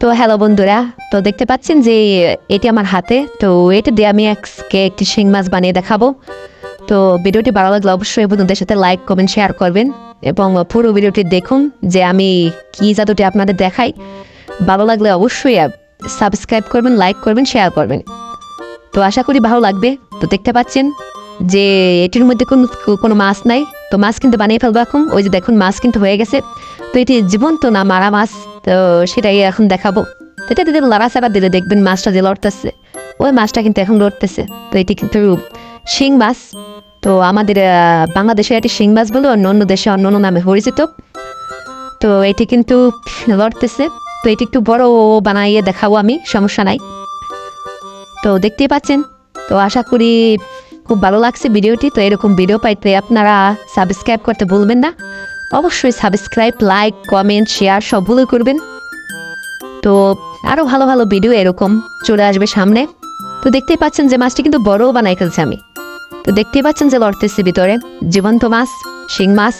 তো হ্যালো বন্ধুরা, তো দেখতে পাচ্ছেন যে এটি আমার হাতে। তো এটা দিয়ে আমি আজকে একটি শিং মাছ বানিয়ে দেখাবো। তো ভিডিওটি ভালো লাগলে অবশ্যই বন্ধুদের সাথে লাইক কমেন্ট শেয়ার করবেন এবং পুরো ভিডিওটি দেখুন যে আমি কি জাদুটি আপনাদের দেখাই। ভালো লাগলে অবশ্যই সাবস্ক্রাইব করবেন, লাইক করবেন, শেয়ার করবেন। তো আশা করি ভালো লাগবে। তো দেখতে পাচ্ছেন যে এটির মধ্যে কোনো মাছ নাই, তো মাছ কিন্তু বানিয়ে ফেলবো এখন। ওই যে দেখুন মাছ কিন্তু হয়ে গেছে। তো এটি জীবন্ত না মারা মাছ, তো সেটাই এখন দেখাবো। তো এটা দিদি লাড়াচাড়া দিলে দেখবেন মাছটা যে লড়তেছে, ওই মাছটা কিন্তু এখন লড়তেছে। তো এটি কিন্তু শিং মাছ। তো আমাদের বাংলাদেশে এটি শিং মাছ বলে, অন্য অন্য দেশে অন্য অন্য নামে পরিচিত। তো এটি কিন্তু লড়তেছে। তো এটি একটু বড় বানাইয়ে দেখাবো আমি, সমস্যা নাই। তো দেখতেই পাচ্ছেন। তো আশা করি খুব ভালো লাগছে ভিডিওটি। তো এরকম ভিডিও পাইতে আপনারা সাবস্ক্রাইব করতে ভুলবেন না। অবশ্যই সাবস্ক্রাইব, লাইক, কমেন্ট, শেয়ার সবগুলো করবেন। তো আরও ভালো ভালো ভিডিও এরকম চলে আসবে সামনে। তো দেখতেই পাচ্ছেন যে মাছটি কিন্তু বড়ও বানাই ফেলছে আমি। তো দেখতেই পাচ্ছেন যে লড়তেছে ভিতরে জীবন্ত মাছ, শিং মাছ।